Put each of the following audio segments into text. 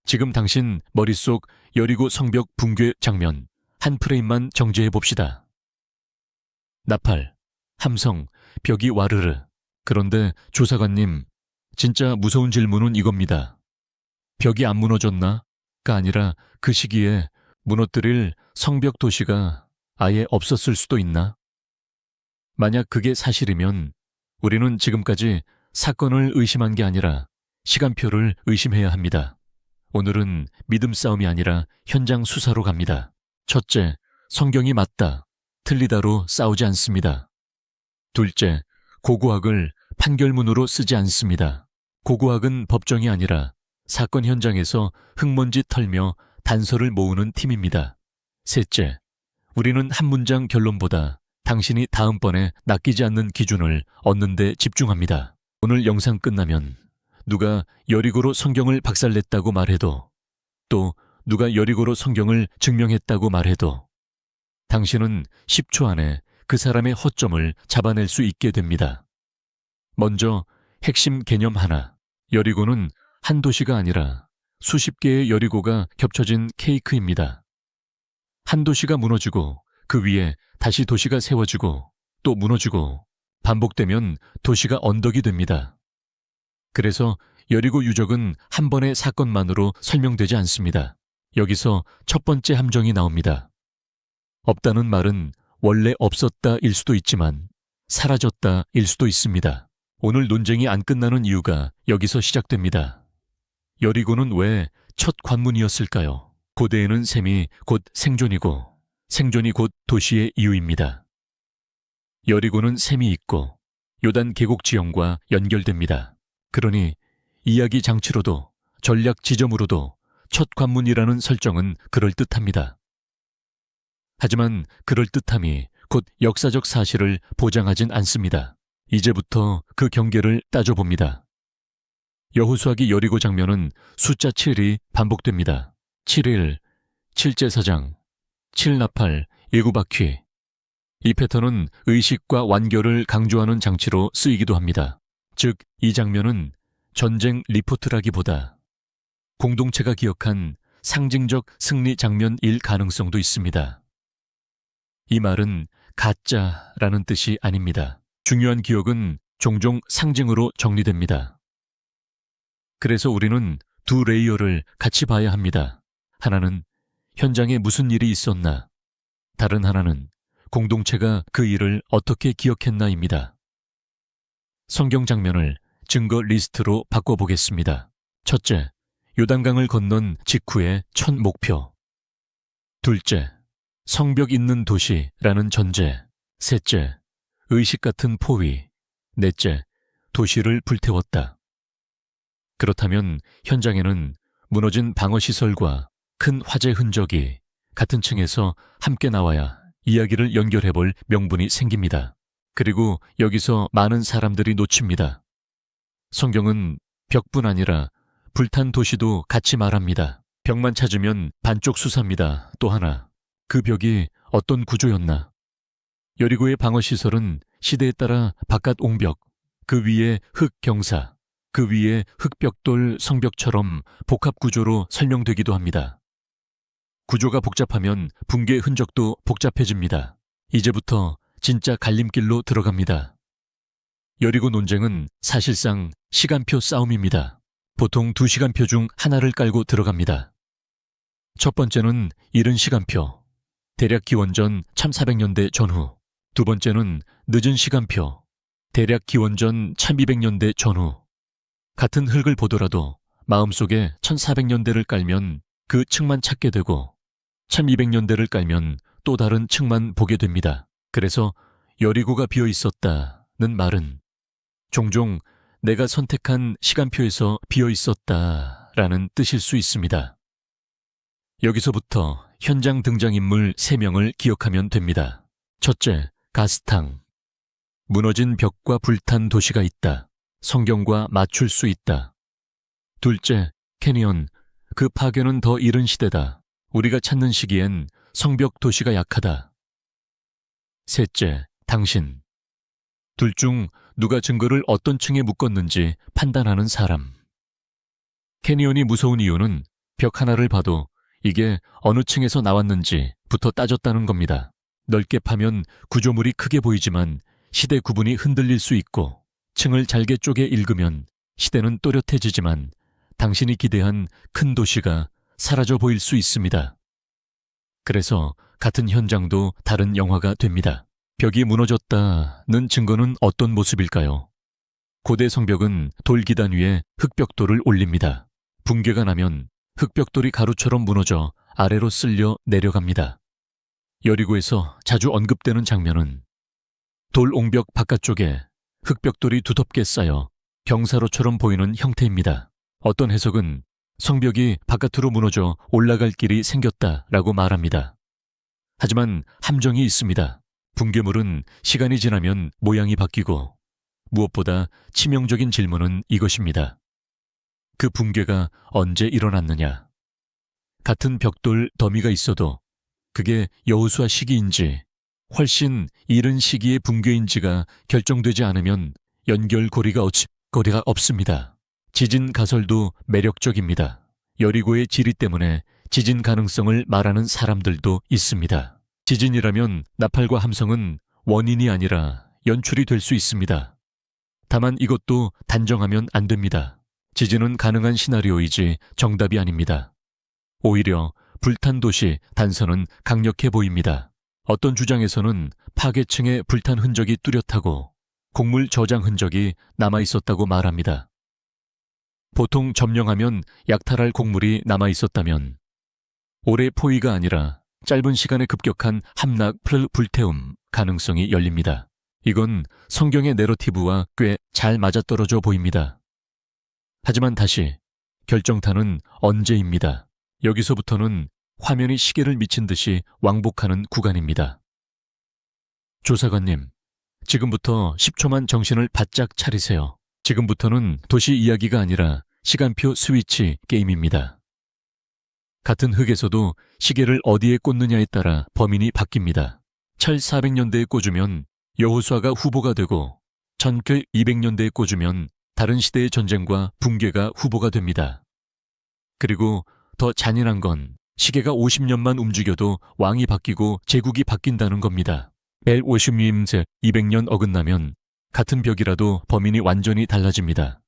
지금 당신 머릿속 여리고 성벽 붕괴 장면 한 프레임만 정지해 봅시다. 나팔, 함성, 벽이 와르르. 그런데 조사관님, 진짜 무서운 질문은 이겁니다. 벽이 안 무너졌나?가 아니라 그 시기에 무너뜨릴 성벽 도시가 아예 없었을 수도 있나? 만약 그게 사실이면 우리는 지금까지 사건을 의심한 게 아니라 시간표를 의심해야 합니다. 오늘은 믿음 싸움이 아니라 현장 수사로 갑니다. 첫째, 성경이 맞다, 틀리다로 싸우지 않습니다. 둘째, 고고학을 판결문으로 쓰지 않습니다. 고고학은 법정이 아니라 사건 현장에서 흙먼지 털며 단서를 모으는 팀입니다. 셋째, 우리는 한 문장 결론보다 당신이 다음번에 낚이지 않는 기준을 얻는 데 집중합니다. 오늘 영상 끝나면 누가 여리고로 성경을 박살냈다고 말해도, 또 누가 여리고로 성경을 증명했다고 말해도 당신은 10초 안에 그 사람의 허점을 잡아낼 수 있게 됩니다. 먼저 핵심 개념 하나. 여리고는 한 도시가 아니라 수십 개의 여리고가 겹쳐진 케이크입니다. 한 도시가 무너지고 그 위에 다시 도시가 세워지고 또 무너지고 반복되면 도시가 언덕이 됩니다. 그래서 여리고 유적은 한 번의 사건만으로 설명되지 않습니다. 여기서 첫 번째 함정이 나옵니다. 없다는 말은 원래 없었다일 수도 있지만 사라졌다일 수도 있습니다. 오늘 논쟁이 안 끝나는 이유가 여기서 시작됩니다. 여리고는 왜 첫 관문이었을까요? 고대에는 셈이 곧 생존이고 생존이 곧 도시의 이유입니다. 여리고는 셈이 있고 요단 계곡 지형과 연결됩니다. 그러니 이야기 장치로도 전략 지점으로도 첫 관문이라는 설정은 그럴듯합니다. 하지만 그럴듯함이 곧 역사적 사실을 보장하진 않습니다. 이제부터 그 경계를 따져봅니다. 여호수아기 여리고 장면은 숫자 7이 반복됩니다. 7일, 7제사장, 7나팔, 예구바퀴. 이 패턴은 의식과 완결을 강조하는 장치로 쓰이기도 합니다. 즉, 이 장면은 전쟁 리포트라기보다 공동체가 기억한 상징적 승리 장면일 가능성도 있습니다. 이 말은 가짜라는 뜻이 아닙니다. 중요한 기억은 종종 상징으로 정리됩니다. 그래서 우리는 두 레이어를 같이 봐야 합니다. 하나는 현장에 무슨 일이 있었나, 다른 하나는 공동체가 그 일을 어떻게 기억했나입니다. 성경 장면을 증거 리스트로 바꿔보겠습니다. 첫째, 요단강을 건넌 직후의 첫 목표. 둘째, 성벽 있는 도시라는 전제. 셋째, 의식 같은 포위. 넷째, 도시를 불태웠다. 그렇다면 현장에는 무너진 방어시설과 큰 화재 흔적이 같은 층에서 함께 나와야 이야기를 연결해볼 명분이 생깁니다. 그리고 여기서 많은 사람들이 놓칩니다. 성경은 벽뿐 아니라 불탄 도시도 같이 말합니다. 벽만 찾으면 반쪽 수사입니다. 또 하나, 그 벽이 어떤 구조였나? 여리고의 방어시설은 시대에 따라 바깥 옹벽, 그 위에 흙경사, 그 위에 흙벽돌 성벽처럼 복합구조로 설명되기도 합니다. 구조가 복잡하면 붕괴 흔적도 복잡해집니다. 이제부터 진짜 갈림길로 들어갑니다. 여리고 논쟁은 사실상 시간표 싸움입니다. 보통 2시간표 중 하나를 깔고 들어갑니다. 첫 번째는 이른 시간표, 대략 기원전 1400년대 전후. 두 번째는 늦은 시간표, 대략 기원전 1200년대 전후. 같은 흙을 보더라도 마음속에 1400년대를 깔면 그 층만 찾게 되고 1200년대를 깔면 또 다른 층만 보게 됩니다. 그래서 여리고가 비어 있었다는 말은 종종 내가 선택한 시간표에서 비어 있었다라는 뜻일 수 있습니다. 여기서부터 현장 등장인물 3명을 기억하면 됩니다. 첫째, 가스탕. 무너진 벽과 불탄 도시가 있다. 성경과 맞출 수 있다. 둘째, 캐니언. 그 파괴는 더 이른 시대다. 우리가 찾는 시기엔 성벽 도시가 약하다. 셋째, 당신. 둘 중 누가 증거를 어떤 층에 묶었는지 판단하는 사람. 캐니언이 무서운 이유는 벽 하나를 봐도 이게 어느 층에서 나왔는지부터 따졌다는 겁니다. 넓게 파면 구조물이 크게 보이지만 시대 구분이 흔들릴 수 있고, 층을 잘게 쪼개 읽으면 시대는 또렷해지지만 당신이 기대한 큰 도시가 사라져 보일 수 있습니다. 그래서 같은 현장도 다른 영화가 됩니다. 벽이 무너졌다는 증거는 어떤 모습일까요? 고대 성벽은 돌기단 위에 흙벽돌을 올립니다. 붕괴가 나면 흙벽돌이 가루처럼 무너져 아래로 쓸려 내려갑니다. 여리고에서 자주 언급되는 장면은 돌 옹벽 바깥쪽에 흙벽돌이 두텁게 쌓여 경사로처럼 보이는 형태입니다. 어떤 해석은 성벽이 바깥으로 무너져 올라갈 길이 생겼다라고 말합니다. 하지만 함정이 있습니다. 붕괴물은 시간이 지나면 모양이 바뀌고, 무엇보다 치명적인 질문은 이것입니다. 그 붕괴가 언제 일어났느냐? 같은 벽돌 더미가 있어도 그게 여호수아 시기인지 훨씬 이른 시기의 붕괴인지가 결정되지 않으면 연결고리가 없습니다. 지진 가설도 매력적입니다. 여리고의 지리 때문에 지진 가능성을 말하는 사람들도 있습니다. 지진이라면 나팔과 함성은 원인이 아니라 연출이 될 수 있습니다. 다만 이것도 단정하면 안 됩니다. 지진은 가능한 시나리오이지 정답이 아닙니다. 오히려 불탄 도시 단서는 강력해 보입니다. 어떤 주장에서는 파괴층에 불탄 흔적이 뚜렷하고 곡물 저장 흔적이 남아있었다고 말합니다. 보통 점령하면 약탈할 곡물이 남아있었다면 오래 포위가 아니라 짧은 시간에 급격한 함락 불태움 가능성이 열립니다. 이건 성경의 내러티브와 꽤 잘 맞아떨어져 보입니다. 하지만 다시 결정타는 언제입니다. 여기서부터는 화면이 시계를 미친 듯이 왕복하는 구간입니다. 조사관님, 지금부터 10초만 정신을 바짝 차리세요. 지금부터는 도시 이야기가 아니라 시간표 스위치 게임입니다. 같은 흙에서도 시계를 어디에 꽂느냐에 따라 범인이 바뀝니다. 1400년대에 꽂으면 여호수아가 후보가 되고 1200년대에 꽂으면 다른 시대의 전쟁과 붕괴가 후보가 됩니다. 그리고 더 잔인한 건 시계가 50년만 움직여도 왕이 바뀌고 제국이 바뀐다는 겁니다. 벨 50림제 200년 어긋나면 같은 벽이라도 범인이 완전히 달라집니다.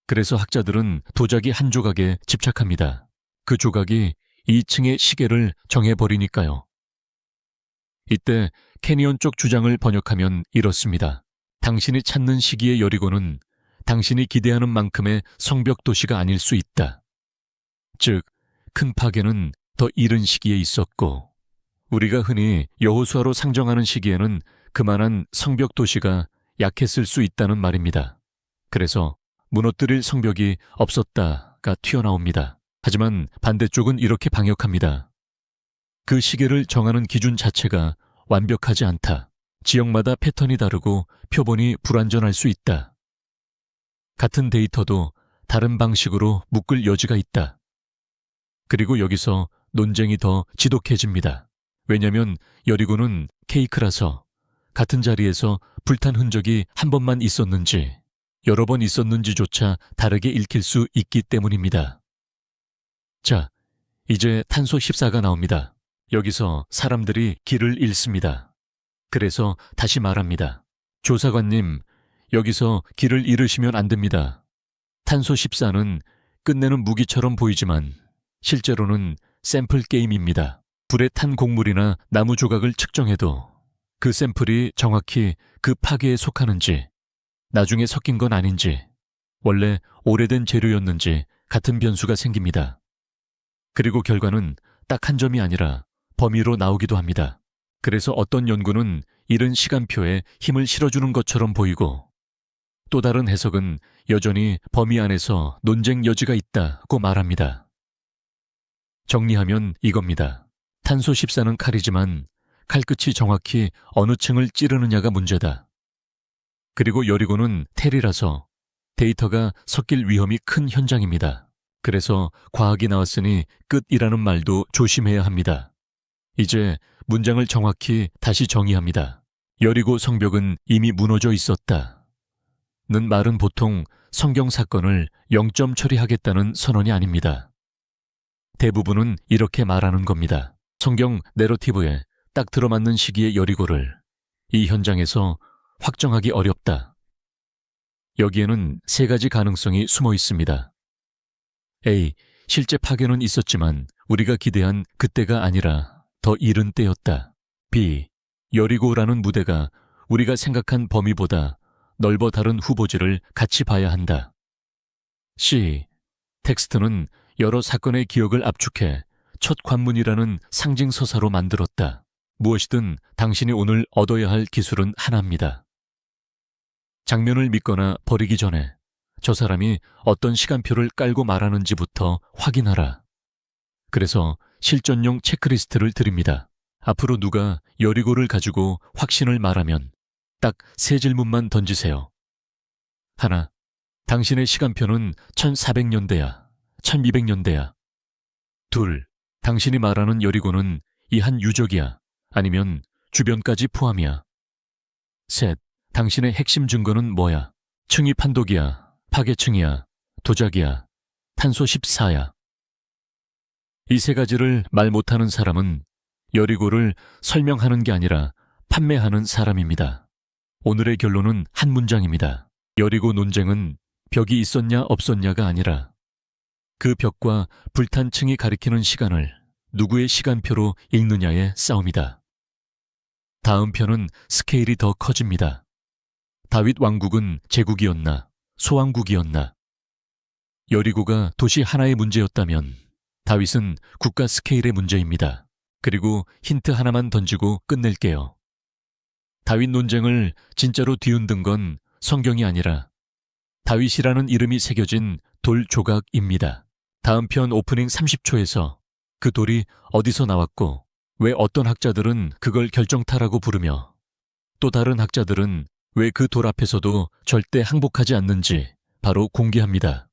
그래서 학자들은 도자기 한 조각에 집착합니다. 그 조각이 2층의 시계를 정해버리니까요. 이때 캐니언 쪽 주장을 번역하면 이렇습니다. 당신이 찾는 시기의 여리고는 당신이 기대하는 만큼의 성벽 도시가 아닐 수 있다. 즉, 큰 파괴는 더 이른 시기에 있었고, 우리가 흔히 여호수아로 상정하는 시기에는 그만한 성벽 도시가 약했을 수 있다는 말입니다. 그래서 무너뜨릴 성벽이 없었다가 튀어나옵니다. 하지만 반대쪽은 이렇게 방역합니다. 그 시계를 정하는 기준 자체가 완벽하지 않다. 지역마다 패턴이 다르고 표본이 불완전할 수 있다. 같은 데이터도 다른 방식으로 묶을 여지가 있다. 그리고 여기서 논쟁이 더 지독해집니다. 왜냐면 여리고는 케이크라서 같은 자리에서 불탄 흔적이 한 번만 있었는지 여러 번 있었는지조차 다르게 읽힐 수 있기 때문입니다. 자, 이제 탄소 14가 나옵니다. 여기서 사람들이 길을 잃습니다. 그래서 다시 말합니다. 조사관님, 여기서 길을 잃으시면 안 됩니다. 탄소 14는 끝내는 무기처럼 보이지만 실제로는 샘플 게임입니다. 불에 탄 곡물이나 나무 조각을 측정해도 그 샘플이 정확히 그 파괴에 속하는지, 나중에 섞인 건 아닌지, 원래 오래된 재료였는지 같은 변수가 생깁니다. 그리고 결과는 딱 한 점이 아니라 범위로 나오기도 합니다. 그래서 어떤 연구는 이른 시간표에 힘을 실어주는 것처럼 보이고, 또 다른 해석은 여전히 범위 안에서 논쟁 여지가 있다고 말합니다. 정리하면 이겁니다. 탄소 14는 칼이지만 칼끝이 정확히 어느 층을 찌르느냐가 문제다. 그리고 여리고는 텔이라서 데이터가 섞일 위험이 큰 현장입니다. 그래서 과학이 나왔으니 끝이라는 말도 조심해야 합니다. 이제 문장을 정확히 다시 정의합니다. 여리고 성벽은 이미 무너져 있었다. 는 말은 보통 성경 사건을 0점 처리하겠다는 선언이 아닙니다. 대부분은 이렇게 말하는 겁니다. 성경 내러티브에 딱 들어맞는 시기의 여리고를 이 현장에서 확정하기 어렵다. 여기에는 세 가지 가능성이 숨어 있습니다. A. 실제 파괴는 있었지만 우리가 기대한 그때가 아니라 더 이른 때였다. B. 여리고라는 무대가 우리가 생각한 범위보다 넓어 다른 후보지를 같이 봐야 한다. C. 텍스트는 여러 사건의 기억을 압축해 첫 관문이라는 상징 서사로 만들었다. 무엇이든 당신이 오늘 얻어야 할 기술은 하나입니다. 장면을 믿거나 버리기 전에 저 사람이 어떤 시간표를 깔고 말하는지부터 확인하라. 그래서 실전용 체크리스트를 드립니다. 앞으로 누가 여리고를 가지고 확신을 말하면 딱 세 질문만 던지세요. 하나, 당신의 시간표는 1400년대야, 1200년대야. 둘, 당신이 말하는 여리고는 이 한 유적이야, 아니면 주변까지 포함이야. 셋, 당신의 핵심 증거는 뭐야? 층위 판독이야, 파괴층이야, 도자기야, 탄소 14야. 이 세 가지를 말 못하는 사람은 여리고를 설명하는 게 아니라 판매하는 사람입니다. 오늘의 결론은 한 문장입니다. 여리고 논쟁은 벽이 있었냐 없었냐가 아니라 그 벽과 불탄 층이 가리키는 시간을 누구의 시간표로 읽느냐의 싸움이다. 다음 편은 스케일이 더 커집니다. 다윗 왕국은 제국이었나 소왕국이었나? 여리고가 도시 하나의 문제였다면 다윗은 국가 스케일의 문제입니다. 그리고 힌트 하나만 던지고 끝낼게요. 다윗 논쟁을 진짜로 뒤흔든 건 성경이 아니라 다윗이라는 이름이 새겨진 돌 조각입니다. 다음 편 오프닝 30초에서 그 돌이 어디서 나왔고 왜 어떤 학자들은 그걸 결정타라고 부르며 또 다른 학자들은 왜 그 돌 앞에서도 절대 항복하지 않는지 바로 공개합니다.